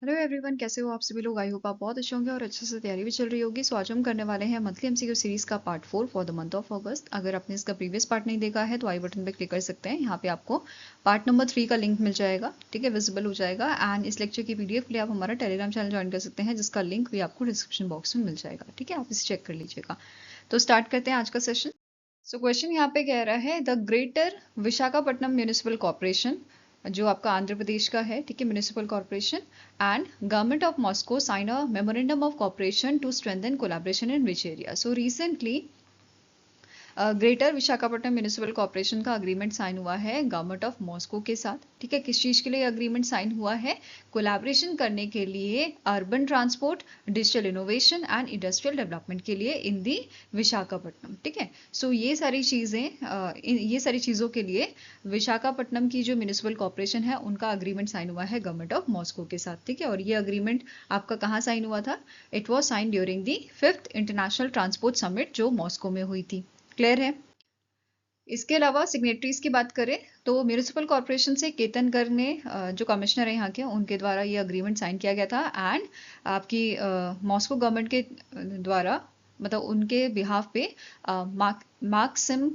Hello everyone, कैसे हो आप सभी लोग। आई होप आप बहुत अच्छे होंगे और अच्छे से तैयारी भी चल रही होगी। सो आज हम करने वाले हैं मंथली एमसीक्यू सीरीज का part 4 for the month of अगस्त। अगर आपने इसका प्रीवियस पार्ट नहीं देखा है तो आई बटन पे क्लिक कर सकते हैं। यहाँ पे आपको पार्ट नंबर 3 का लिंक मिल जाएगा, ठीक है, विजिबल हो जाएगा। एंड इस लेक्चर की पीडीएफ के लिए आप हमारा टेलीग्राम चैनल ज्वाइन कर सकते हैं, जिसका लिंक भी आपको डिस्क्रिप्शन बॉक्स में मिल जाएगा, ठीक है, आप इसे चेक कर लीजिएगा। तो स्टार्ट करते हैं आज का सेशन। सो क्वेश्चन यहाँ पे कह रहा है the greater Visakhapatnam municipal corporation, जो आपका आंध्र प्रदेश का है, ठीक है, municipal corporation and government of Moscow sign a memorandum of corporation to strengthen collaboration in which area. So recently greater Visakhapatnam municipal corporation का अग्रीमेंट साइन हुआ है गवर्नमेंट ऑफ मॉस्को के साथ, ठीक है। किस चीज के लिए अग्रीमेंट साइन हुआ है? कोलैबोरेशन करने के लिए urban transport, digital innovation and industrial development के लिए इन दी विशाखापट्टनम, ठीक है। सो ये सारी चीजों के लिए विशाखापट्टनम की जो म्यूनिसिपल कॉर्पोरेशन है उनका अग्रीमेंट साइन हुआ है गवर्नमेंट ऑफ मॉस्को के साथ, ठीक है। और ये अग्रीमेंट आपका कहाँ साइन हुआ था? It was sign during the 5th international transport summit जो मॉस्को में हुई थी। क्लियर है? इसके अलावा सिग्नेटरीज की बात करें तो म्यूनिसिपल कॉर्पोरेशन से केतन गर्ग ने, जो कमिश्नर है यहाँ के, उनके द्वारा ये अग्रीमेंट साइन किया गया था। एंड आपकी मॉस्को गवर्नमेंट के द्वारा, मतलब उनके बिहाफ पे मार्क्सिम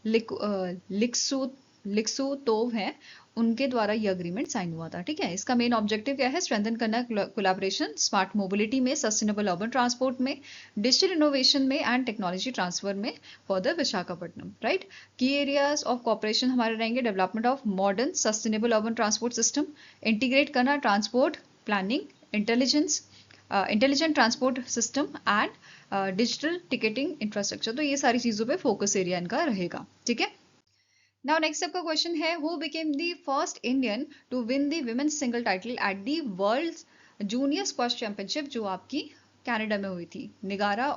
लिक्सू लिक्सुतोव है, उनके द्वारा ये अग्रीमेंट साइन हुआ था, ठीक है। इसका मेन ऑब्जेक्टिव क्या है? स्ट्रेंथन करना कोलैबोरेशन स्मार्ट मोबिलिटी में, सस्टेनेबल अर्बन ट्रांसपोर्ट में, डिजिटल इनोवेशन में एंड टेक्नोलॉजी ट्रांसफर में for the Visakhapatnam, right. Key areas of cooperation हमारे रहेंगे development of modern sustainable urban transport system, integrate करना transport planning, intelligent transport system and digital ticketing infrastructure. तो ये सारी चीजों पे फोकस एरिया इनका रहेगा, ठीक है। नाउ नेक्स्ट आपका क्वेश्चन है who became the first Indian to win the women's single title at the world junior squash championship, जो आपकी कनाडा में हुई थी, Niagara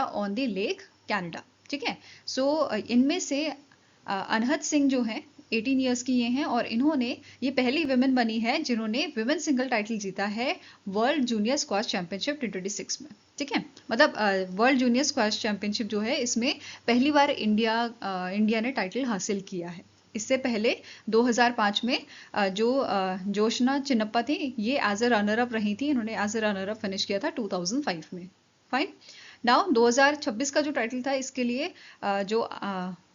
on the Lake, Canada, ठीक है। सो इनमें से अनहद सिंह जो है 18 ईयर्स की ये हैं, और इन्होंने, ये पहली विमेन बनी है जिन्होंने विमेन सिंगल टाइटल जीता है वर्ल्ड जूनियर स्क्वैश चैंपियनशिप 2026 में, ठीक है। मतलब वर्ल्ड जूनियर स्क्वैश चैंपियनशिप जो है, इसमें पहली बार इंडिया ने टाइटल हासिल किया है। इससे पहले 2005 में जोशना चिन्नप्पा थी, ये एज अ रनर अप रही थी, इन्होंने as a runner up finish किया था 2005 में। फाइन। नाउ 2026 का जो टाइटल था, इसके लिए जो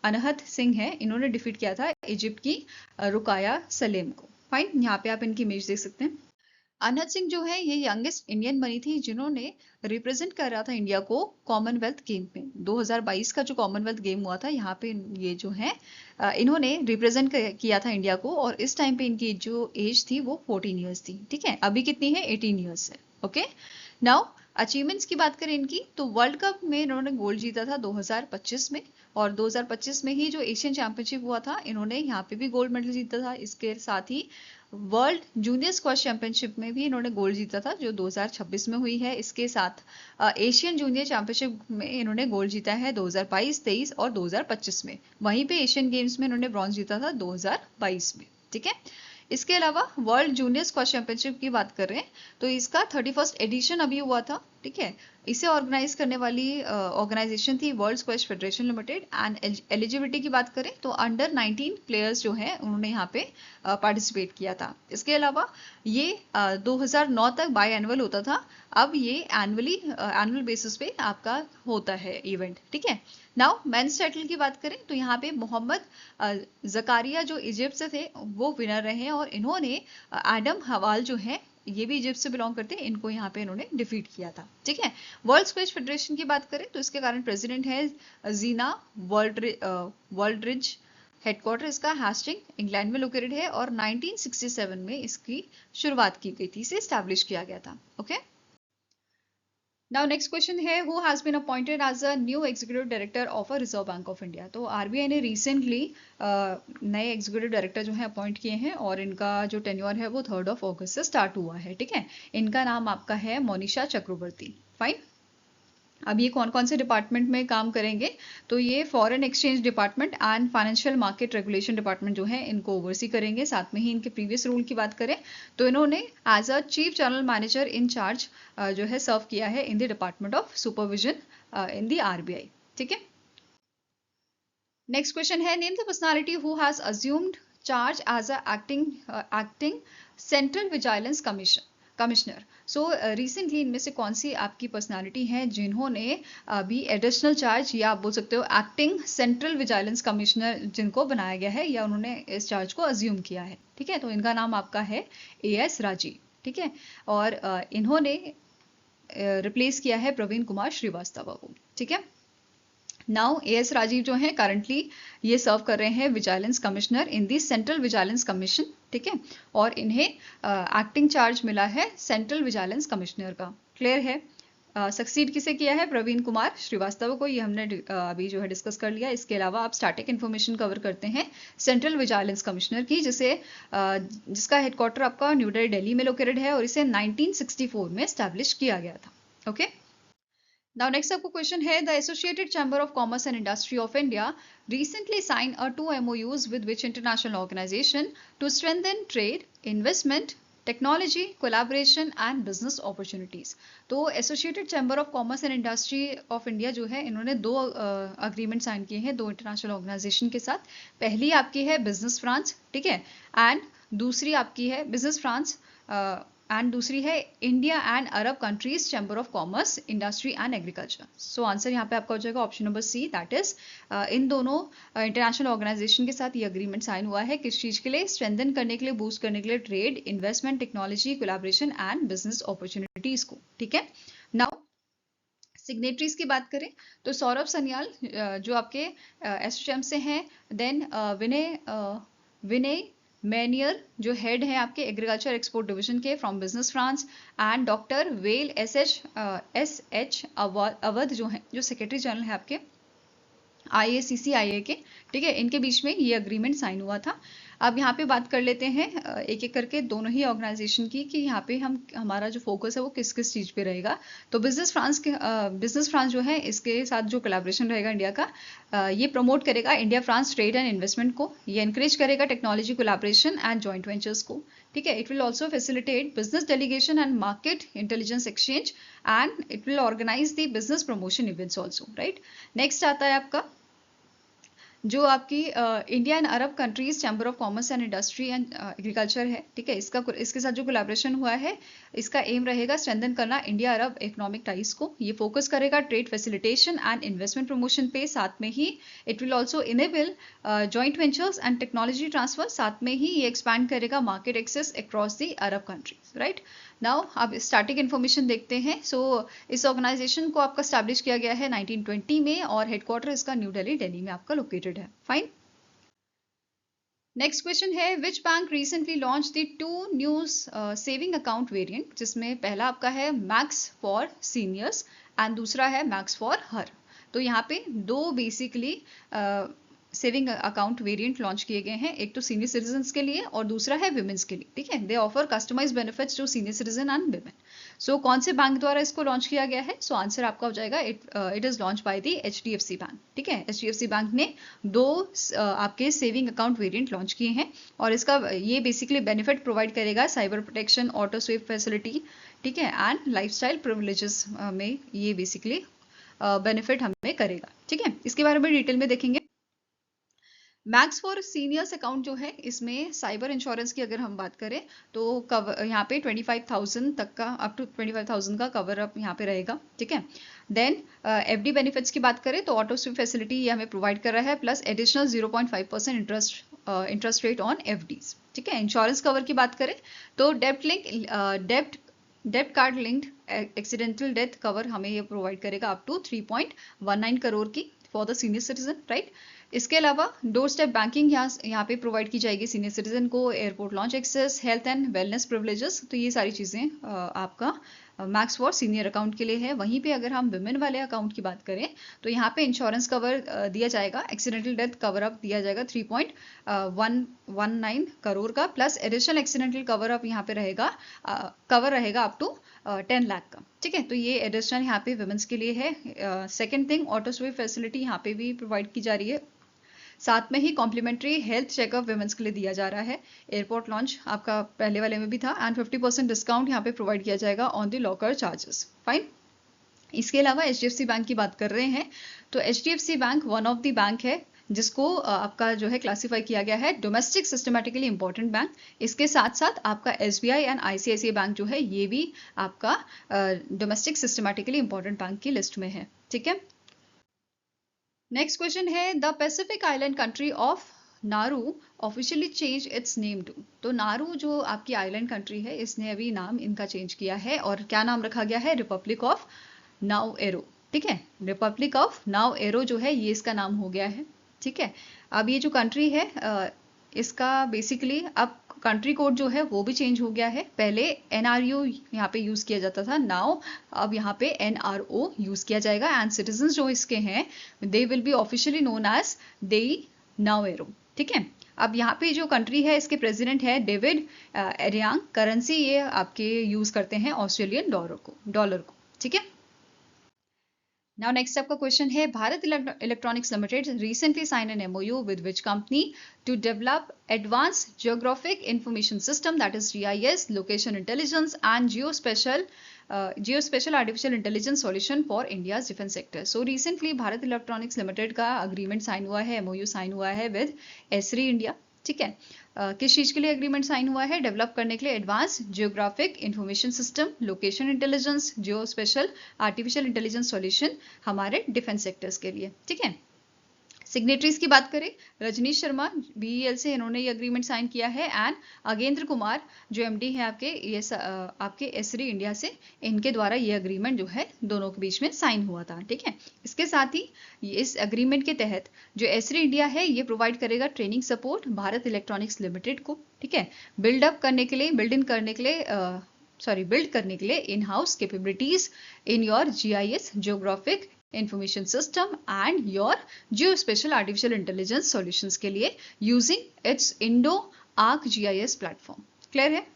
अनहद सिंह है, इन्होंने डिफीट किया था इजिप्ट की रुकाया सलेम को। फाइन, यहाँ पे आप इनकी इमेज देख सकते हैं। अनहद सिंह जो है, ये यंगेस्ट इंडियन बनी थी जिन्होंने रिप्रेजेंट कर रहा था इंडिया को कॉमनवेल्थ गेम में। 2022 का जो कॉमनवेल्थ गेम हुआ था, यहाँ पे ये जो है इन्होंने रिप्रेजेंट किया था इंडिया को, और इस टाइम पे इनकी जो एज थी वो 14 ईयर्स थी, ठीक है। अभी कितनी है? 18 ईयर्स है, ओके। नाउ अचीवमेंट्स की बात करें इनकी, तो वर्ल्ड कप में इन्होंने गोल्ड जीता था 2025 में, और 2025 में ही जो एशियन चैंपियनशिप हुआ था, इन्होंने यहाँ पे भी गोल्ड मेडल जीता था। इसके साथ ही वर्ल्ड जूनियर स्क्वैश चैंपियनशिप में भी इन्होंने गोल्ड जीता था, जो 2026 में हुई है। इसके साथ एशियन जूनियर चैंपियनशिप में इन्होंने गोल्ड जीता है 2022, 23 और 2025 में। वहीं पे एशियन गेम्स में इन्होंने ब्रॉन्ज जीता था 2022 में, ठीक है। इसके अलावा वर्ल्ड जूनियर स्क्वैश चैंपियनशिप की बात कर रहे हैं तो इसका 31st एडिशन अभी हुआ था, ठीक है। इसे ऑर्गेनाइज करने वाली ऑर्गेनाइजेशन थी world squash federation limited. And eligibility की बात करें तो अंडर 19 प्लेयर्स जो हैं उन्होंने यहाँ पे पार्टिसिपेट किया था। इसके अलावा ये 2009 तक बाई एनुअल होता था, अब ये एनुअल बेसिस पे आपका होता है इवेंट, ठीक है। नाउ मेंस टाइटल की बात करें तो यहाँ पे मोहम्मद जकारिया जो इजिप्ट से थे वो विनर रहे हैं, और इन्होंने एडम हवाल जो है, ये भी इजिप्ट से बिलोंग करते हैं, इनको यहाँ पे इन्होंने डिफीट किया था, ठीक है। वर्ल्ड स्क्वैश फेडरेशन की बात करें तो इसके कारण प्रेसिडेंट है जीना वर्ल्डरिज। हेडक्वार्टर इसका हैस्टिंग इंग्लैंड में लोकेटेड है, और 1967 में इसकी शुरुआत की गई थी, इसे स्टैब्लिश किया गया था, ओके। नाउ नेक्स्ट क्वेश्चन है who has been appointed as a new executive director of a reserve bank of India. तो आरबीआई ने रिसेंटली नए एग्जीक्यूटिव डायरेक्टर जो है अपॉइंट किए हैं, और इनका जो टेन्योर है वो 3 अगस्त से स्टार्ट हुआ है, ठीक है। इनका नाम आपका है मोनिशा चक्रवर्ती। फाइन। अब ये कौन कौन से डिपार्टमेंट में काम करेंगे? तो ये foreign exchange department and financial market regulation department जो है इनको ओवरसी करेंगे। साथ में ही इनके प्रीवियस रोल की बात करें तो इन्होंने as a chief general manager in charge जो है सर्व किया है in the department of supervision in the RBI, ठीक है। नेक्स्ट क्वेश्चन है name the personality who has assumed charge as a acting central vigilance commissioner. So recently इनमें से कौन सी आपकी पर्सनालिटी है जिन्होंने अभी एडिशनल चार्ज, या आप बोल सकते हो एक्टिंग सेंट्रल विजिलेंस कमिश्नर जिनको बनाया गया है, या उन्होंने इस चार्ज को अज्यूम किया है, ठीक है। तो इनका नाम आपका है एएस राजीव, ठीक है। और इन्होंने रिप्लेस किया है प्रवीण कुमार श्रीवास्तव को, ठीक है। नाउ एएस राजीव जो है करंटली ये सर्व कर रहे हैं vigilance commissioner in the central vigilance commission, ठीक है। और इन्हें एक्टिंग चार्ज मिला है सेंट्रल विजिलेंस कमिश्नर का। क्लियर है? सक्सीड किसे किया है? प्रवीण कुमार श्रीवास्तव को। ये हमने अभी जो है डिस्कस कर लिया। इसके अलावा आप स्टैटिक इन्फॉर्मेशन कवर करते हैं सेंट्रल विजिलेंस कमिश्नर की, जिसका हेडक्वार्टर आपका न्यू दिल्ली में लोकेटेड है और इसे 1964 में एस्टैब्लिश किया गया था। ओके, नाउ नेक्स्ट आपको क्वेश्चन है, the associated chamber of commerce and industry of India recently signed a 2 MOUs with which international organization to strengthen trade, investment, technology, collaboration and business opportunities. तो associated chamber of commerce and industry of India जो है, इन्होंने 2 agreement sign किए हैं 2 international organisation के साथ। पहली आपकी है बिजनेस फ्रांस, ठीक है, एंड दूसरी आपकी है बिजनेस फ्रांस एंड दूसरी है India and Arab countries chamber of commerce, industry and agriculture. So answer यहाँ पे आपका हो जाएगा option number C, that is इन दोनों इंटरनेशनल ऑर्गेनाइजेशन के साथ ये अग्रीमेंट साइन हुआ है। किस चीज के लिए? स्ट्रेंथन करने के लिए, बूस्ट करने के लिए trade, investment, technology, collaboration and business opportunities को, ठीक है। नाउ सिग्नेटरीज की बात करें तो सौरभ सन्याल जो आपके एसोचैम से हैं, देन विनय मैनियर जो हेड है आपके एग्रीकल्चर एक्सपोर्ट डिवीजन के from business France, and doctor well S H Awadh जो है, जो सेक्रेटरी जनरल है आपके IACCIA के, ठीक है। इनके बीच में ये अग्रीमेंट साइन हुआ था। अब यहाँ पे बात कर लेते हैं एक एक करके दोनों ही ऑर्गेनाइजेशन की, कि यहाँ पे हमारा जो फोकस है वो किस किस चीज पे रहेगा। तो बिजनेस फ्रांस जो है, इसके साथ जो कोलैबोरेशन रहेगा इंडिया का, ये प्रमोट करेगा India France trade and investment को, ये एनकरेज करेगा technology collaboration and joint ventures को, ठीक है। It will also facilitate business delegation and market intelligence exchange, and it will organise the business promotion events also, right. Next आता है आपका जो आपकी India and Arab countries chamber of commerce and industry and agriculture है, ठीक है। इसके साथ जो कोलैबोरेशन हुआ है, इसका एम रहेगा स्ट्रेंथन करना इंडिया अरब इकोनॉमिक टाइज को। ये फोकस करेगा trade facilitation and investment promotion पे, साथ में ही it will also enable joint ventures and technology transfer, साथ में ही ये एक्सपैंड करेगा market access across the Arab countries, right. Now आप स्टैटिक इन्फॉर्मेशन देखते हैं। सो इस ऑर्गेनाइजेशन को आपका स्टैब्लिश किया गया है 1920 में और हेडक्वार्टर इसका न्यू दिल्ली में आपका लोकेटेड है। फाइन। नेक्स्ट क्वेश्चन है, which bank recently launch the 2 new saving account variant, जिसमें पहला आपका है मैक्स फॉर सीनियर्स एंड दूसरा है मैक्स फॉर हर। तो यहाँ पे 2 basically saving account variant launch किए गए हैं, एक तो सीनियर सिटीजन्स के लिए और दूसरा है विमेंस के लिए, ठीक है। They offer customised benefits to senior citizen and women. So कौन से बैंक द्वारा इसको लॉन्च किया गया है? सो आंसर आपका हो जाएगा it is launch by the HDFC bank, ठीक है। HDFC बैंक ने 2 आपके सेविंग अकाउंट वेरिएंट लॉन्च किए हैं और इसका ये बेसिकली बेनिफिट प्रोवाइड करेगा cyber protection, auto SVEEP facility, ठीक है, एंड लाइफस्टाइल प्रिविलेजेस में ये बेसिकली बेनिफिट हमें करेगा, ठीक है। इसके बारे में डिटेल में देखेंगे। मैक्स फॉर सीनियर्स अकाउंट जो है, इसमें साइबर इंश्योरेंस की अगर हम बात करें तो यहाँ पे 25,000 तक का, अप टू 25,000 का कवर अप यहाँ पे रहेगा, ठीक है। देन FD बेनिफिट्स की बात करें तो ऑटो स्विप फैसिलिटी ये हमें प्रोवाइड कर रहा है, plus additional 0.5% interest rate on FDs, ठीक है। इंश्योरेंस कवर की बात करें तो डेब्ट card linked accidental death cover हमें ये प्रोवाइड करेगा अप टू 3.19 करोड़ की for the senior citizen, right. इसके अलावा डोर स्टेप बैंकिंग यहाँ पे प्रोवाइड की जाएगी सीनियर सिटीजन को, airport lounge access, health and wellness privileges. तो ये सारी चीज़ें आपका मैक्स फॉर सीनियर अकाउंट के लिए है। वहीं पे अगर हम विमेन वाले अकाउंट की बात करें तो यहाँ पे इंश्योरेंस कवर दिया जाएगा, एक्सीडेंटल डेथ कवर अप दिया जाएगा 3.19 करोड़ का, plus additional accidental cover up यहाँ पे रहेगा अप टू 10 लाख का, ठीक है। तो ये एडिशनल यहाँ पे विमेंस के लिए है। Second thing, auto SVEEP facility यहाँ पे भी प्रोवाइड की जा रही है, साथ में ही कॉम्प्लीमेंट्री हेल्थ चेकअप विमेंस के लिए दिया जा रहा है। एयरपोर्ट लॉन्च आपका पहले वाले में भी था, एंड 50% डिस्काउंट यहाँ पे प्रोवाइड किया जाएगा on the locker charges. Fine. इसके अलावा HDFC बैंक की बात कर रहे हैं तो HDFC bank one of the bank है जिसको आपका जो है क्लासिफाई किया गया है डोमेस्टिक सिस्टमैटिकली इंपॉर्टेंट बैंक। इसके साथ साथ आपका SBI एंड ICICI बैंक जो है ये भी आपका डोमेस्टिक सिस्टमैटिकली इंपॉर्टेंट बैंक की लिस्ट में है। ठीक है, नेक्स्ट क्वेश्चन है the Pacific island country of Nauru officially change its name to. तो नारू जो आपकी आइलैंड कंट्री है इसने अभी नाम इनका चेंज किया है और क्या नाम रखा गया है? Republic of Naoero. ठीक है, रिपब्लिक ऑफ नाउएरो जो है ये इसका नाम हो गया है। ठीक है, अब ये जो कंट्री है इसका बेसिकली अब कंट्री कोड जो है वो भी चेंज हो गया है। पहले NRU यहाँ पे यूज किया जाता था, नाउ अब यहाँ पे NRO यूज किया जाएगा एंड सिटीजन जो इसके हैं they will be officially known as the Naoero. ठीक है, अब यहाँ पे जो कंट्री है इसके प्रेसिडेंट है डेविड एरियांग। करेंसी ये आपके यूज करते हैं ऑस्ट्रेलियन डॉलर को। ठीक है, नाउ नेक्स्ट आपका क्वेश्चन है Bharat Electronics Limited recently sign an MOU with which company to develop advance geographic information system that is GIS, location intelligence and geospatial artificial intelligence solution for India's defence sector. So recently Bharat Electronics Limited का agreement sign हुआ है, MOU sign हुआ है with एसरी India. ठीक है, किस चीज के लिए एग्रीमेंट साइन हुआ है? डेवलप करने के लिए advance geographic information system, location intelligence, geo spatial artificial intelligence solution हमारे डिफेंस सेक्टर्स के लिए। ठीक है, सिग्नेटरीज की बात करें, रजनीश शर्मा BEL से इन्होंने ये अग्रीमेंट साइन किया है एंड अगेंद्र कुमार जो MD है आपके एसरी इंडिया से, इनके द्वारा ये अग्रीमेंट जो है दोनों के बीच में साइन हुआ था। ठीक है, इसके साथ ही इस अग्रीमेंट के तहत जो एसरी इंडिया है ये प्रोवाइड करेगा training support Bharat Electronics Limited को। ठीक है, बिल्ड करने के लिए in house capabilities in your GIS, geographic information system and your geospatial artificial intelligence solutions के लिए using its Indo Arc GIS platform. Clear है?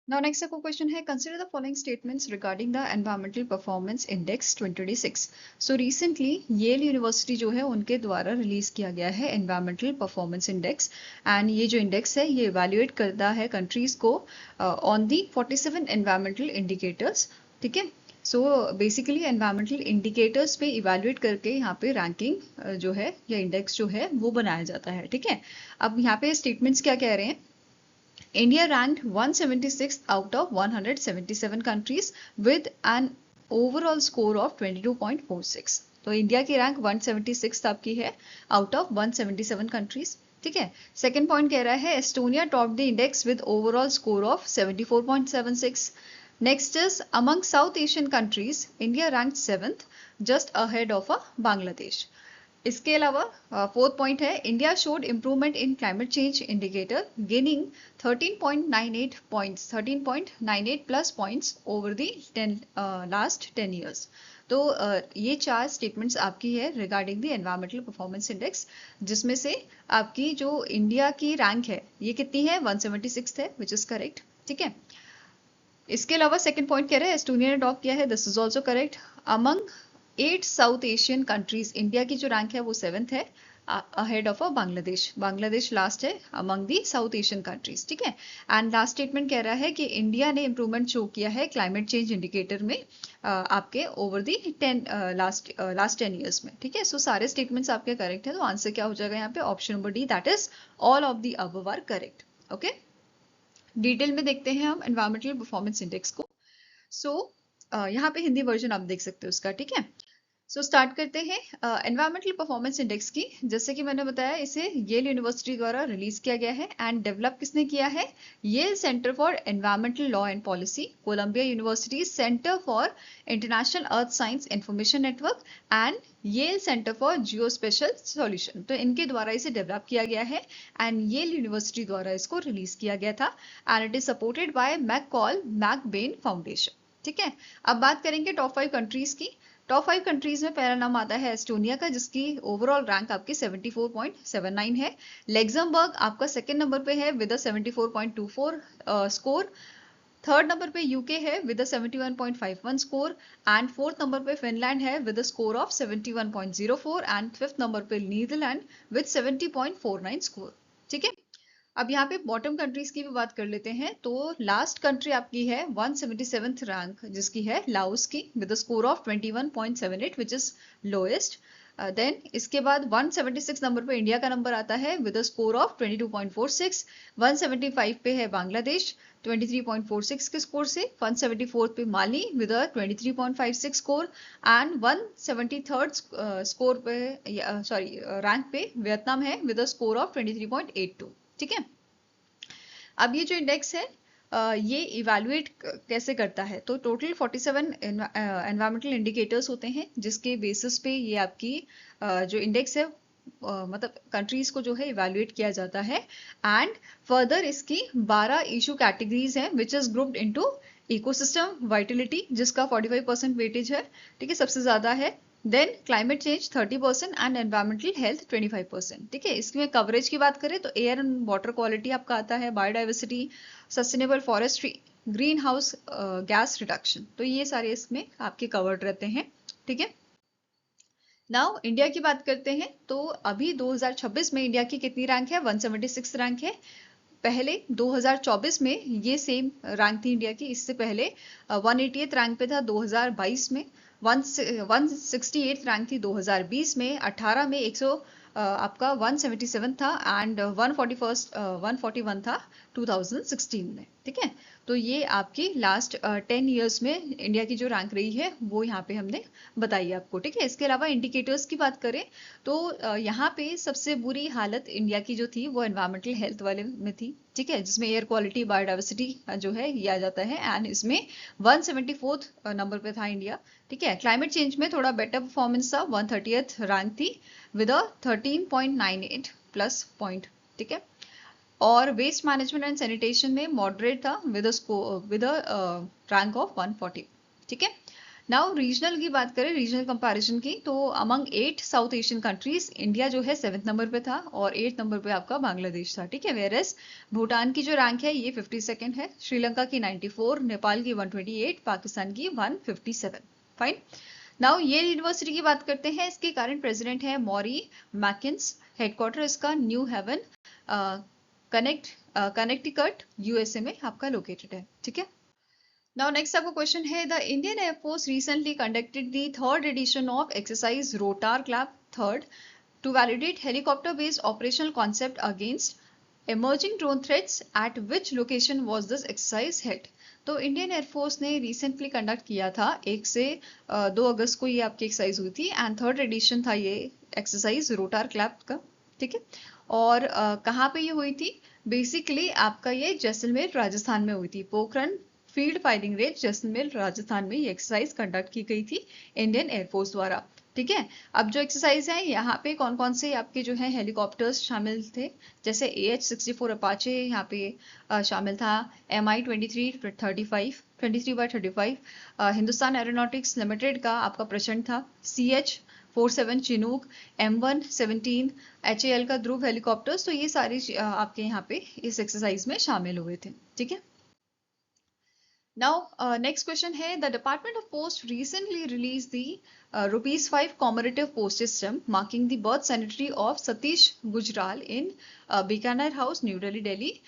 नाउ नेक्स्ट आपका क्वेश्चन है consider the following statements regarding the environmental performance index 2026। So recently Yale University जो है उनके द्वारा release किया गया है एनवायरमेंटल परफॉर्मेंस इंडेक्स एंड ये जो इंडेक्स है ये इवैल्यूएट करता है कंट्रीज को ऑन दी 47 एनवायरमेंटल इंडिकेटर्स। ठीक है, सो बेसिकली एनवायरमेंटल इंडिकेटर्स पे इवैल्यूएट करके यहाँ पे रैंकिंग जो है या इंडेक्स जो है वो बनाया जाता है। ठीक है, अब यहाँ पे स्टेटमेंट्स क्या कह रहे हैं? India ranked 176th out of 177 countries with an overall score of 22.46। तो इंडिया की रैंक 176 आपकी है आउट ऑफ 177 कंट्रीज। ठीक है, सेकंड पॉइंट कह रहा है Estonia top the index with overall score of 74.76। Next is among south Asian countries India ranked 7th just ahead of Bangladesh. इसके अलावा फोर्थ पॉइंट है India showed improvement in climate change indicator gaining 13.98 points 13.98 plus points over the last 10 years। तो ये 4 statements आपकी है regarding the environmental performance index, जिसमें से आपकी जो इंडिया की रैंक है ये कितनी है? 176 है, विच इज करेक्ट। ठीक है, इसके अलावा सेकंड पॉइंट कह रहे हैं एस्टोनिया ने टॉप किया है, this is also correct. Among 8 south Asian countries India की जो रैंक है वो 7th है ahead of Bangladesh. Bangladesh last है among the south Asian countries. ठीक है, एंड लास्ट स्टेटमेंट कह रहा है कि इंडिया ने इंप्रूवमेंट शो किया है क्लाइमेट चेंज इंडिकेटर में आपके ओवर दी लास्ट 10 years में। ठीक है, सो सारे स्टेटमेंट्स आपके करेक्ट है, तो आंसर क्या हो जाएगा यहाँ पे? Option number D, that is all of the above are correct. Okay, detail में देखते हैं हम एनवायरमेंटल परफॉर्मेंस इंडेक्स को। सो यहाँ पे हिंदी वर्जन आप देख सकते हो उसका। ठीक है, सो स्टार्ट करते हैं एनवायरमेंटल परफॉर्मेंस इंडेक्स की। जैसे कि मैंने बताया इसे येल यूनिवर्सिटी द्वारा रिलीज किया गया है एंड डेवलप किसने किया है? Yale centre for environmental law and policy, Columbia University centre for international earth science information network and Yale centre for geospatial solution. तो इनके द्वारा इसे डेवलप किया गया है एंड येल यूनिवर्सिटी द्वारा इसको रिलीज किया गया था and it is supported by McCall MacBain foundation. ठीक है, अब बात करेंगे टॉप 5 कंट्रीज की। टॉप 5 कंट्रीज में पहला नाम आता है एस्टोनिया का, जिसकी ओवरऑल रैंक आपकी 74.79 है। लग्जमबर्ग आपका सेकंड नंबर पे है विद 74.24 स्कोर। थर्ड नंबर पे यूके है with 71.51 score and fourth number पे फिनलैंड है with score of 71.04 and fifth number पे नीदरलैंड विद 70.49 स्कोर। ठीक है, अब यहाँ पे बॉटम कंट्रीज की भी बात कर लेते हैं। तो लास्ट कंट्री आपकी है 177th रैंक जिसकी है लाओस की with score of 21.78 which is lowest. Then इसके बाद 176 नंबर पे इंडिया का नंबर आता है विद अ स्कोर ऑफ 22.46। 175 पे है बांग्लादेश 23.46 के स्कोर से। 174 पे Mali with a 23.56 score and 173 score पे सॉरी रैंक पे वियतनाम है विद अ स्कोर ऑफ 23.82। ठीक है, अब ये जो इंडेक्स है ये इवैल्यूएट कैसे करता है, तो टोटल 47 एनवायरमेंटल इंडिकेटर्स होते हैं जिसके बेसिस पे ये आपकी जो इंडेक्स है मतलब कंट्रीज को जो है इवैल्यूएट किया जाता है। एंड फर्दर इसकी 12 इशू कैटेगरीज हैं which is grouped into ecosystem vitality जिसका 45% वेटेज है, ठीक है, सबसे ज्यादा है। Then climate change 30% and environmental health 25%। ठीक है, इसमें कवरेज की बात करें तो एयर एंड वाटर क्वालिटी आपका आता है, biodiversity, sustainable forestry, green house gas reduction, तो ये सारे इसमें आपके कवर्ड रहते हैं। ठीक है, नाउ इंडिया की बात करते हैं तो अभी 2026 में इंडिया की कितनी रैंक है, 176 रैंक है। पहले 2024 में ये सेम रैंक थी इंडिया की, इससे पहले 188 रैंक पे था 2022 में, 168 रैंक थी 2020 में, 18 में 100 आपका 177 था एंड 141 था 2016 में। ठीक है, तो ये आपकी लास्ट 10 इयर्स में इंडिया की जो रैंक रही है वो यहाँ पे हमने बताई आपको। ठीक है, इसके अलावा इंडिकेटर्स की बात करें तो यहाँ पे सबसे बुरी हालत इंडिया की जो थी वो एनवायरमेंटल हेल्थ वाले में थी। ठीक है, जिसमें एयर क्वालिटी बायोडाइवर्सिटी जो है ये आ जाता है एंड इसमें 174th नंबर पे था इंडिया। ठीक है, क्लाइमेट चेंज में थोड़ा बेटर परफॉर्मेंस था, 130th रैंक थी विद अ 13.98 प्लस पॉइंट। ठीक है, और वेस्ट मैनेजमेंट एंड सैनिटेशन में मॉडरेट था विद अ रैंक ऑफ 140। ठीक है, नाउ रीजनल की बात करें, रीजनल कंपैरिजन की, तो among 8 south Asian countries India जो है 7th नंबर पे था और 8th नंबर पे आपका बांग्लादेश था। ठीक है, वेयरएस भूटान की जो रैंक है ये 52nd है, श्रीलंका की 94, नेपाल की 128, पाकिस्तान की 157। फाइन, नाउ ये यूनिवर्सिटी की बात करते हैं, इसके करंट प्रेसिडेंट है मॉरी मैकिन्स, हेडक्वार्टर इसका न्यू हेवन कनेक्टिकट यूएसए में आपका लोकेटेड है। ठीक है, नाउ नेक्स्ट आपका क्वेश्चन है, the Indian air force recently conducted the 3rd edition of exercise rotor clap third to validate helicopter based operational concept against emerging drone threats at which location was this exercise held। तो Indian air force ने recently conduct किया था, 1 से 2 अगस्त को ये आपकी exercise हुई थी एंड 3rd एडिशन था ये एक्सरसाइज रोटार क्लैप का। ठीक है, और कहाँ पे ये हुई थी, बेसिकली आपका ये जैसलमेर राजस्थान में हुई थी, Pokhran field firing range Jaisalmer Rajasthan में ये एक्सरसाइज कंडक्ट की गई थी इंडियन एयरफोर्स द्वारा। ठीक है, अब जो एक्सरसाइज है यहाँ पे कौन कौन से आपके जो है हेलीकॉप्टर्स शामिल थे, जैसे AH-64 अपाचे यहाँ पे शामिल था, MI-23/35 हिंदुस्तान एरोनॉटिक्स लिमिटेड का आपका प्रचंड था, CH-47 चिनूक, M117 HAL का ध्रुव हेलीकॉप्टर्स, तो ये सारे आपके यहाँ पे इस एक्सरसाइज में शामिल हुए थे। ठीक है, now next question है, the Department of Post recently released the ₹5 commemorative post system marking the birth centenary of Satish Gujral in Bikaner House, New Delhi, Delhi.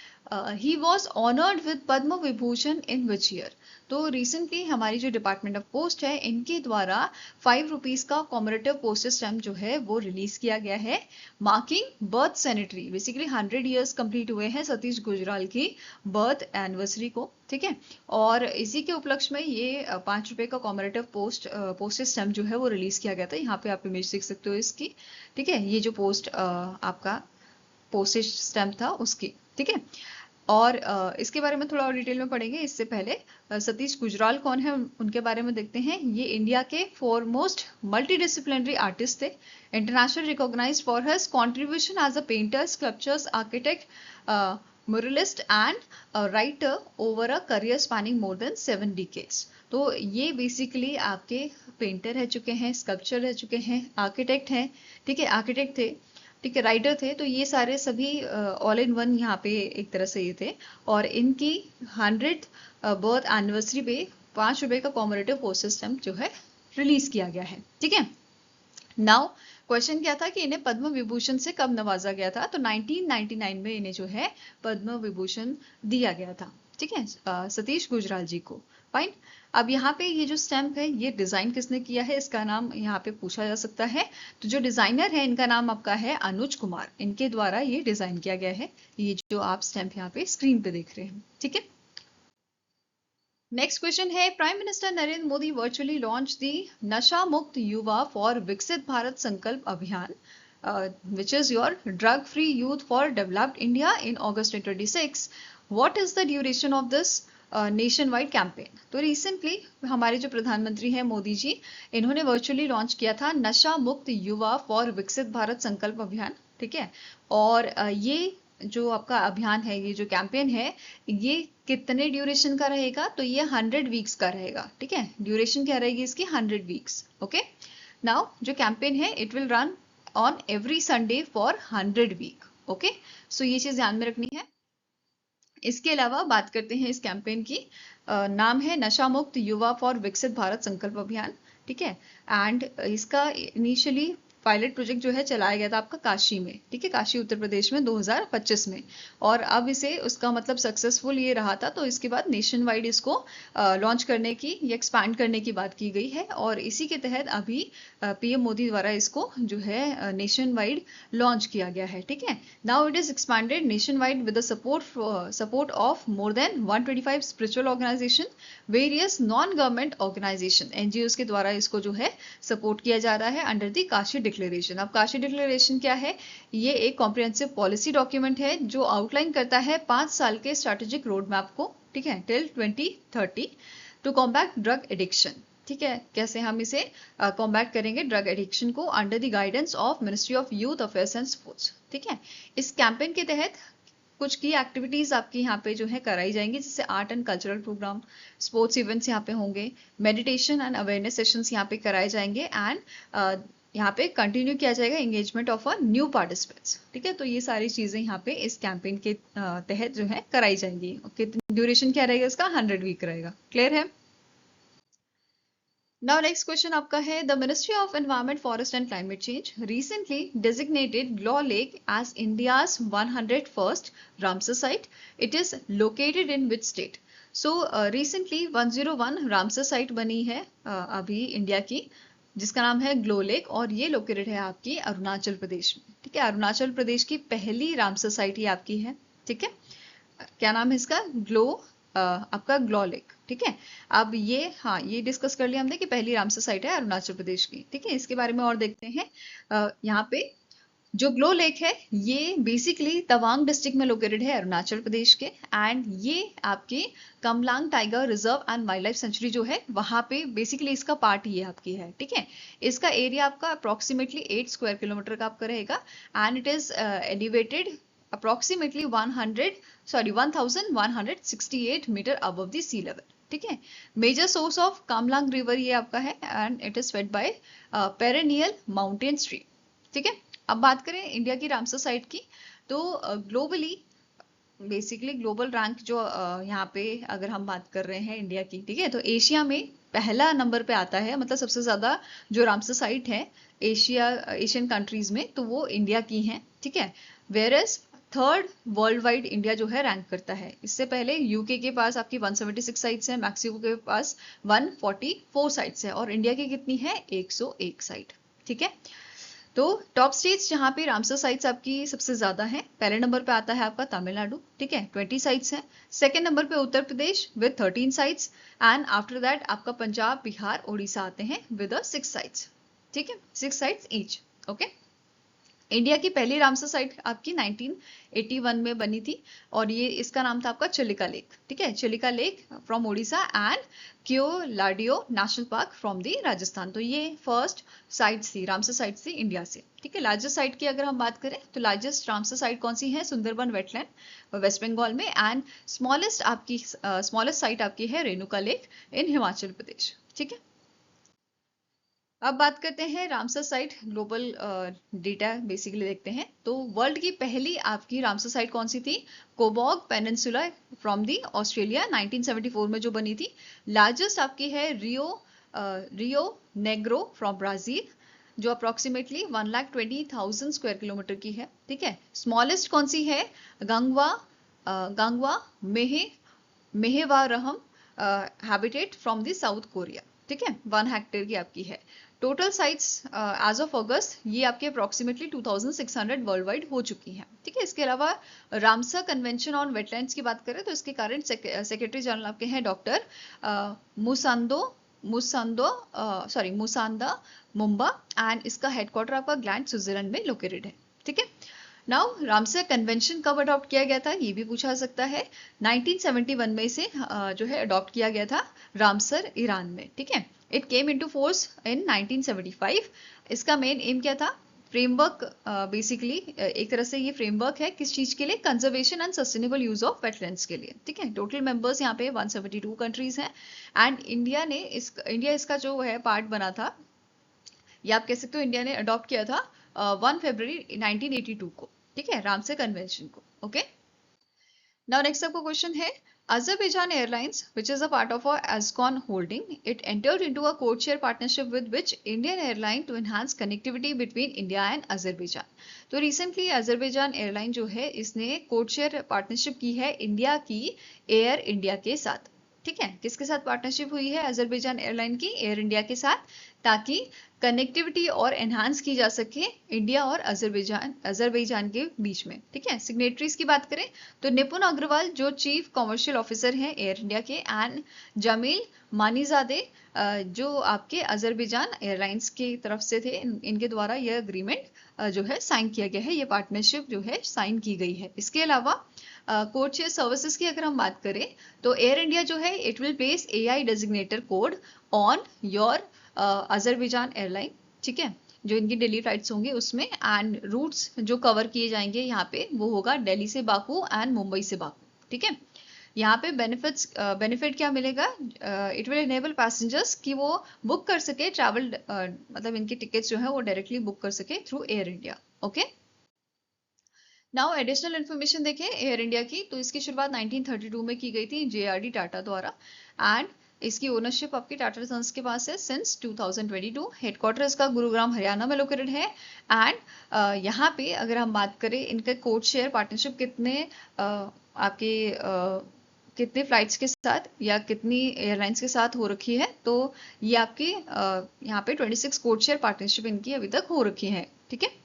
He was honored with Padma Vibhushan in which year? तो recently हमारी जो department of post है इनके द्वारा ₹5 का कॉमरेटिव post system जो है वो रिलीज किया गया है, marking birth sanitary, basically 100 years complete हुए हैं सतीश गुजराल की बर्थ एनिवर्सरी को। ठीक है, और इसी के उपलक्ष्य में ये ₹5 का कॉमरेटिव पोस्ट सिस्टम जो है वो रिलीज किया गया था। यहाँ पे आप इमेज देख सकते हो इसकी। ठीक है, ये जो पोस्ट आपका पोस्टेज स्टैम्प था उसकी। ठीक है, और इसके बारे में थोड़ा और डिटेल में पढ़ेंगे, इससे पहले सतीश गुजराल कौन है उनके बारे में देखते हैं। ये इंडिया के फॉरमोस्ट मल्टीडिसिप्लिनरी आर्टिस्ट थे, international recognised for his contribution as a painter, sculptors, architect, muralist and writer over a career spanning more than 7 decades. तो ये बेसिकली आपके पेंटर रह चुके हैं, स्कल्पचर रह चुके हैं, आर्किटेक्ट हैं, ठीक है, आर्किटेक्ट थे, ठीक है, राइटर थे, तो ये सारे सभी ऑल इन वन यहाँ पे एक तरह से ये थे। और इनकी 100th बर्थ एनिवर्सरी पे ₹5 का कॉमरेटिव पोस्ट सिस्टम जो है रिलीज किया गया है। ठीक है, नाउ क्वेश्चन क्या था कि इन्हें पद्म विभूषण से कब नवाजा गया था, तो 1999 में इन्हें जो है पद्म विभूषण दिया गया था। ठीक है, सतीश गुजराल जी को। फाइन। अब यहाँ पे ये जो स्टैम्प है ये डिजाइन किसने किया है इसका नाम यहाँ पे पूछा जा सकता है। तो जो डिजाइनर है इनका नाम आपका है अनुज कुमार, इनके द्वारा ये डिजाइन किया गया है, ये जो आप स्टैम्प यहाँ पे स्क्रीन पे देख रहे हैं। ठीक है, नेक्स्ट क्वेश्चन है, prime minister Narendra Modi virtually launch दी नशा मुक्त युवा फॉर विकसित भारत संकल्प अभियान which is your drug free youth for developed India in August 2026. What is the duration of this nation wide campaign? तो रिसेंटली हमारे जो प्रधानमंत्री हैं मोदी जी, इन्होंने वर्चुअली लॉन्च किया था नशा मुक्त युवा फॉर विकसित भारत संकल्प अभियान। ठीक है, और ये जो आपका अभियान है, ये जो कैंपेन है, ये कितने ड्यूरेशन का रहेगा? तो ये 100 वीक्स का रहेगा। ठीक है, ड्यूरेशन क्या रहेगी इसकी? 100 वीक्स। ओके, नाउ जो कैंपेन है it will run on every Sunday for 100 week. Okay, so ये चीज ध्यान में रखनी है। इसके अलावा बात करते हैं इस कैंपेन की, नाम है नशा मुक्त युवा फॉर विकसित भारत संकल्प अभियान। ठीक है, एंड इसका इनिशियली पायलट प्रोजेक्ट जो है चलाया गया था आपका काशी में। ठीक है, काशी उत्तर प्रदेश में 2025 में, और अब इसे उसका मतलब सक्सेसफुल ये रहा था, तो इसके बाद नेशन वाइड इसको लॉन्च करने की या एक्सपैंड करने की बात की गई है, और इसी के तहत अभी पीएम मोदी द्वारा इसको जो है नेशन वाइड लॉन्च किया गया है। ठीक है, now it is expanded nation wide with the support of more than 125 spiritual organisation, various non government organisation, NGO के द्वारा इसको जो है सपोर्ट किया जा रहा है अंडर द काशी डिक्लेरेशन। अब काशी डिक्लेरेशन क्या है? ये एक कॉम्प्रिहेंसिव पॉलिसी डॉक्यूमेंट है जो आउटलाइन करता है 5 साल के स्ट्रैटेजिक रोड मैप को। ठीक है, till 2030 to combat drug addiction. ठीक है, कैसे हम इसे कॉम्बैट करेंगे ड्रग एडिक्शन को, under the guidance of ministry of youth affairs and sports. ठीक है, इस कैंपेन के तहत कुछ की एक्टिविटीज आपकी यहाँ पे जो है कराई जाएंगी, जैसे art and cultural programme, sports events यहाँ पे होंगे, मेडिटेशन एंड अवेयरनेस सेशंस यहाँ पे कराए जाएंगे, एंड यहाँ पे कंटिन्यू किया जाएगा engagement of a new participants. ठीक है, तो ये सारी चीजें यहाँ पे इस कैंपेन के तहत जो है कराई जाएंगी। कितनी ड्यूरेशन क्या रहेगा इसका? 100 वीक रहेगा। क्लियर है? नाउ नेक्स्ट क्वेश्चन आपका है, the ministry of environment forest and climate change recently designated Glow Lake as India's 101st Ramsar site. It is located in which state? So recently 101 Ramsar site बनी है अभी India की, जिसका नाम है glow lake, और ये लोकेटेड है आपकी अरुणाचल प्रदेश में। ठीक है, अरुणाचल प्रदेश की पहली रामसर साइट ये आपकी है। ठीक है, क्या नाम है इसका? आपका ग्लो लेक। ठीक है, अब ये, हाँ, ये डिस्कस कर लिया हमने कि पहली रामसर साइट है अरुणाचल प्रदेश की। ठीक है, इसके बारे में और देखते हैं। यहाँ पे जो ग्लो लेक है ये बेसिकली तवांग डिस्ट्रिक्ट में लोकेटेड है अरुणाचल प्रदेश के, एंड ये आपके Kamalang tiger reserve and wild life sanctuary जो है वहां पे बेसिकली इसका पार्ट ये आपकी है। ठीक है, इसका एरिया आपका अप्रोक्सीमेटली 8 स्क्वायर किलोमीटर का आपका रहेगा, and it is elevated approximately 1168 metre above the sea level. ठीक है, major source of Kamlang river ये आपका है, and it is fed by perennial mountain stream. ठीक है, अब बात करें इंडिया की रामसर साइट की, तो ग्लोबली बेसिकली ग्लोबल रैंक जो यहाँ पे अगर हम बात कर रहे हैं इंडिया की, ठीक है, तो एशिया में पहला नंबर पे आता है, मतलब सबसे ज्यादा जो रामसर साइट है एशियन कंट्रीज में, तो वो इंडिया की है। ठीक है, whereas third worldwide India जो है रैंक करता है। इससे पहले यूके के पास आपकी 176 साइट्स है, मैक्सिको के पास 144 साइट्स है, और इंडिया की कितनी है? 101 साइट। ठीक है, तो टॉप स्टेट्स जहां पे रामसर साइट्स आपकी सबसे ज्यादा है, पहले नंबर पे आता है आपका तमिलनाडु। ठीक है, 20 साइट्स है। सेकंड नंबर पे Uttar Pradesh with 13 sites, and after that आपका पंजाब, बिहार, उड़ीसा आते हैं विद 6 साइट्स। ठीक है, 6 साइट्स ईच। ओके, इंडिया की पहली रामसर साइट आपकी 1981 में बनी थी, और ये इसका नाम था आपका चिलिका लेक। ठीक है, Chilika lake from Orissa and Keoladeo national park from the Rajasthan. तो ये फर्स्ट साइट्स थी, रामसर साइट्स थी इंडिया से। ठीक है, लार्जेस्ट साइट की अगर हम बात करें तो लार्जेस्ट रामसर साइट कौन सी है? सुंदरबन वेटलैंड वेस्ट बंगाल में, एंड स्मॉलेस्ट साइट आपकी है रेणुका लेक इन हिमाचल प्रदेश। ठीक है, अब बात करते हैं Ramsar site global data basically देखते हैं। तो वर्ल्ड की पहली आपकी रामसर साइट कौन सी थी? Cobourg peninsula from the Australia 1974 में जो बनी थी। लार्जेस्ट आपकी है रियो नेग्रो फ्रॉम ब्राजील, जो अप्रोक्सीमेटली 1,20,000 स्क्वायर किलोमीटर की है। ठीक है, स्मॉलेस्ट कौन सी है? गंगवा मेहे Maehwamareum habitat from the South Korea, ठीक है, 1 हेक्टेयर की आपकी है। Total sites as of August ये आपके अप्रोक्सीमेटली 2600 वर्ल्ड वाइड हो चुकी हैं, ठीक है। इसके अलावा रामसर कन्वेंशन ऑन वेटलैंड्स की बात करें तो इसके करंट सेक्रेटरी जनरल आपके हैं डॉक्टर मुसांदा मुंबा, एंड इसका हेडक्वार्टर आपका ग्लैंड स्विट्जरलैंड में लोकेटेड है, ठीक है। नाउ रामसर कन्वेंशन कब अडॉप्ट किया गया था ये भी पूछा सकता है। 1971 में इसे जो है अडॉप्ट किया गया था रामसर ईरान में, ठीक है। It came into force in 1975। इसका मेन एम क्या था? फ्रेमवर्क, बेसिकली एक तरह से ये फ्रेमवर्क है किस चीज के लिए? Conservation and sustainable use of wetlands के लिए, ठीक है। टोटल मेंबर्स यहाँ पे 172 कंट्रीज हैं, एंड इंडिया इसका जो है पार्ट बना था, या आप कह सकते हो इंडिया ने अडॉप्ट किया था 1 फरवरी 1982 को, ठीक है, रामसर कन्वेंशन को। ओके, नाउ नेक्स्ट आपका क्वेश्चन है, Azerbaijan Airlines, which is a part of our Azcon holding, it entered into a codeshare partnership with which Indian airline to enhance connectivity between India and Azerbaijan. तो recently Azerbaijan Airline जो है इसने codeshare partnership की है India की air India के साथ, ठीक है। किसके साथ पार्टनरशिप हुई है अजरबैजान एयरलाइन की? एयर इंडिया के साथ, ताकि कनेक्टिविटी और एनहांस की जा सके इंडिया और अजरबैजान के बीच में, ठीक है। सिग्नेटरीज की बात करें तो निपुण अग्रवाल जो चीफ कॉमर्शियल ऑफिसर हैं एयर इंडिया के, एंड जमील मानीजादे जो आपके अजरबैजान एयरलाइंस की तरफ से थे, इनके द्वारा यह अग्रीमेंट जो है साइन किया गया है, ये पार्टनरशिप जो है साइन की गई है। इसके अलावा कोड शेयर सर्विसेज की अगर हम बात करें तो एयर इंडिया जो है it will place AI डेजिग्नेटर code on your Azerbaijan airline, ठीक है, जो इनकी डेली फ्लाइट्स होंगे उसमें, एंड रूट्स जो कवर किए जाएंगे यहाँ पे वो होगा दिल्ली से बाकू एंड मुंबई से बाकू, ठीक है। यहाँ पे बेनिफिट क्या मिलेगा? इट विल इनेबल पैसेंजर्स कि वो बुक कर सके ट्रैवल, मतलब इनकी टिकट्स जो है वो डायरेक्टली बुक कर सके through air India. Okay, now additional information देखें एयर इंडिया की, तो इसकी शुरुआत 1932 में की गई थी JRD टाटा द्वारा, एंड इसकी ओनरशिप आपकी टाटा सन्स के पास है सिंस 2022। हेडक्वार्टर इसका गुरुग्राम हरियाणा में लोकेटेड है, एंड यहाँ पे अगर हम बात करें इनका कोड शेयर पार्टनरशिप आपके कितने फ्लाइट्स के साथ या कितनी एयरलाइंस के साथ हो रखी है, तो ये आपकी यहाँ पे 26 कोड शेयर पार्टनरशिप इनकी अभी तक हो रखी है, ठीक है।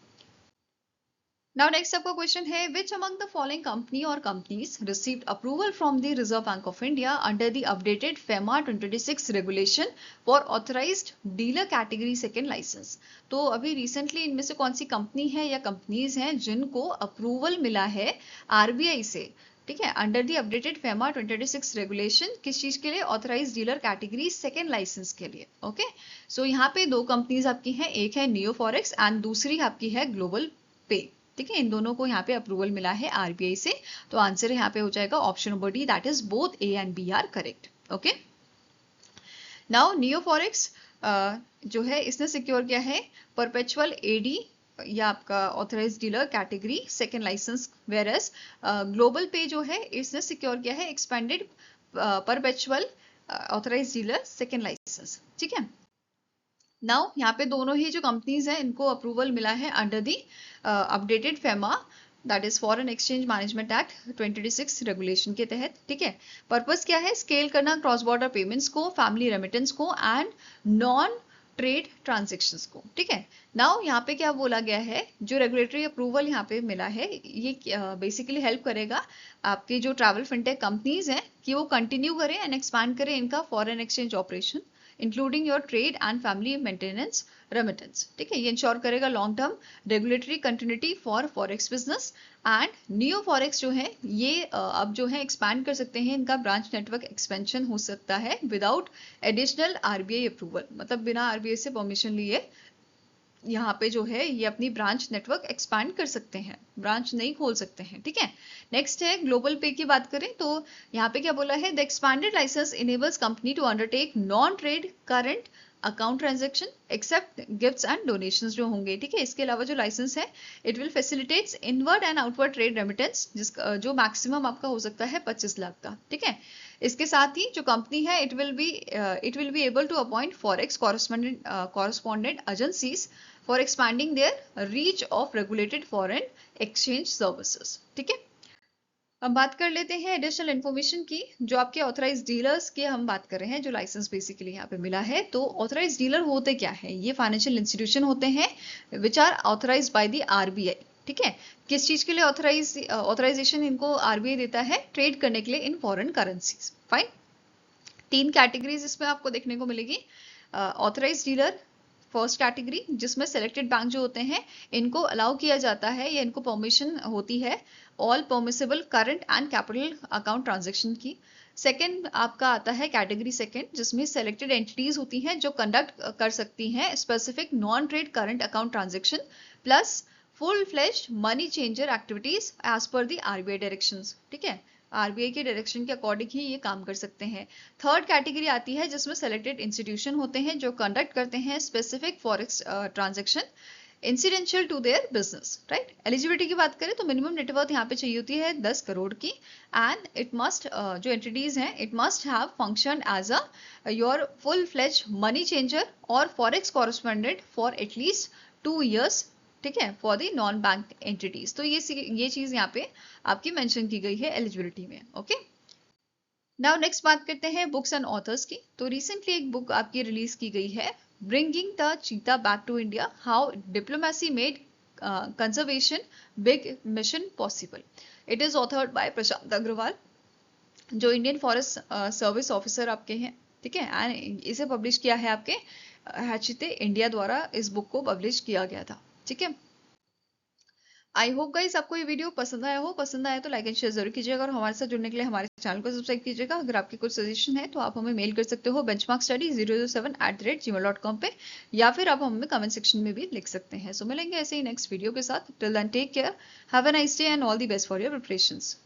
Now next आपका क्वेश्चन है, which among the following company or companies received approval from the Reserve Bank of India under the updated FEMA 2026 regulation for authorized dealer category second license? तो अभी recently इनमें से कौन सी कंपनी है या companies हैं जिनको अप्रूवल मिला है RBI से, ठीक है, under the updated FEMA 2026 regulation, किस चीज के लिए? Authorise dealer category second licence के लिए। ओके, सो यहाँ पे दो कंपनीज आपकी हैं, एक है नियो फॉरेक्स एंड दूसरी आपकी है ग्लोबल पे, ठीक है। इन दोनों को यहाँ पे अप्रूवल मिला है RBI से, तो आंसर यहाँ पे हो जाएगा option number D, that is both A and B are correct. Okay, now Neo Forex जो है इसने सिक्योर किया है परपेचुअल AD या आपका authorise dealer category second licence, whereas global पे जो है इसने सिक्योर किया है expanded perpetual authorise dealer second licence, ठीक है। नाउ यहाँ पे दोनों ही जो कंपनीज हैं इनको अप्रूवल मिला है under the updated FEMA, that is foreign exchange management act 2026 regulation के तहत, ठीक है। पर्पस क्या है? स्केल करना क्रॉस बॉर्डर पेमेंट्स को, फैमिली रेमिटेंस को एंड नॉन ट्रेड ट्रांजेक्शन्स को, ठीक है। नाउ यहाँ पे क्या बोला गया है, जो रेगुलेटरी अप्रूवल यहाँ पे मिला है ये बेसिकली हेल्प करेगा आपकी जो ट्रैवल फिनटेक कंपनीज हैं कि वो कंटिन्यू करें एंड एक्सपैंड करें इनका foreign exchange operation including your trade and family maintenance remittance, ठीक है। ये इंश्योर करेगा long term regulatory continuity for forex business, and neo Forex जो है ये अब जो है एक्सपैंड कर सकते हैं, इनका ब्रांच नेटवर्क एक्सपेंशन हो सकता है विदाउट एडिशनल RBI अप्रूवल, मतलब बिना RBI से परमिशन लिए यहाँ पे जो है ये अपनी ब्रांच नेटवर्क एक्सपैंड कर सकते हैं, ब्रांच नहीं खोल सकते हैं, ठीक है। नेक्स्ट है ग्लोबल पे की बात करें तो यहाँ पे क्या बोला है, the expanded licence enables company to undertake non trade current account transaction except gifts and donations जो होंगे, ठीक है। इसके अलावा जो लाइसेंस है it will facilitates inward and outward trade remittance, जो मैक्सिमम आपका हो सकता है 25 लाख का, ठीक है। इसके साथ ही जो कंपनी है it will be able to appoint forex correspondent agencies for expanding their reach of regulated foreign exchange services, ठीक है। अब बात कर लेते हैं एडिशनल इन्फॉर्मेशन की, जो आपके ऑथराइज डीलर्स की हम बात कर रहे हैं, जो लाइसेंस बेसिकली यहाँ पे मिला है। तो ऑथराइज डीलर होते क्या है? ये फाइनेंशियल इंस्टीट्यूशन होते हैं which are authorise by the RBI. ठीक है, किस चीज के लिए ऑथराइजेशन इनको आरबीआई देता है? ट्रेड करने के लिए in foreign currencies. Fine, 3 categories इसमें आपको देखने को मिलेगी। ऑथराइज डीलर फर्स्ट कैटेगरी, जिसमें सेलेक्टेड बैंक जो होते हैं इनको अलाउ किया जाता है या इनको परमिशन होती है all permissible current and capital account transaction की। सेकंड आपका आता है कैटेगरी सेकंड, जिसमें सेलेक्टेड एंटिटीज होती हैं जो कंडक्ट कर सकती हैं specific non trade current account transaction plus full fleshed money changer activities as per the RBI directions. ठीक है, आरबीआई के डायरेक्शन के अकॉर्डिंग ही ये काम कर सकते हैं। थर्ड कैटेगरी आती है जिसमें सेलेक्टेड इंस्टीट्यूशन होते हैं जो कंडक्ट करते हैं specific forex transaction incidental to their business. Right, eligibility की बात करें तो मिनिमम नेटवर्थ यहाँ पे चाहिए होती है 10 करोड़ की, एंड इट मस्ट जो एंटिटीज हैं it must have function as a your full fledge money changer और forex correspondent for at least 2 years। ठीक है, for the non bank entities. तो ये चीज यहाँ पे आपकी मेंशन की गई है एलिजिबिलिटी में। ओके, नाउ नेक्स्ट बात करते हैं बुक्स एंड ऑथर्स की। तो रिसेंटली एक बुक आपकी रिलीज की गई है, bringing the cheetah back to India, how diplomacy made conservation big mission possible. It is authored by Prashant Agarwal, जो इंडियन फॉरेस्ट सर्विस ऑफिसर आपके हैं। ठीक है, एंड इसे पब्लिश किया है आपके हैचिते इंडिया द्वारा, इस बुक को पब्लिश किया गया था। ठीक है, आई होप गाइस आपको ये वीडियो पसंद आया हो। पसंद आया तो लाइक एंड शेयर जरूर कीजिएगा और हमारे साथ जुड़ने के लिए हमारे चैनल को सब्सक्राइब कीजिएगा। अगर आपकी कुछ सजेशन है तो आप हमें मेल कर सकते हो benchmarkstudy007@gmail.com पे, या फिर आप हमें कमेंट सेक्शन में भी लिख सकते हैं। सो मिलेंगे ऐसे ही नेक्स्ट वीडियो के साथ। Till then take care, have a nice day and all the best for your preparations.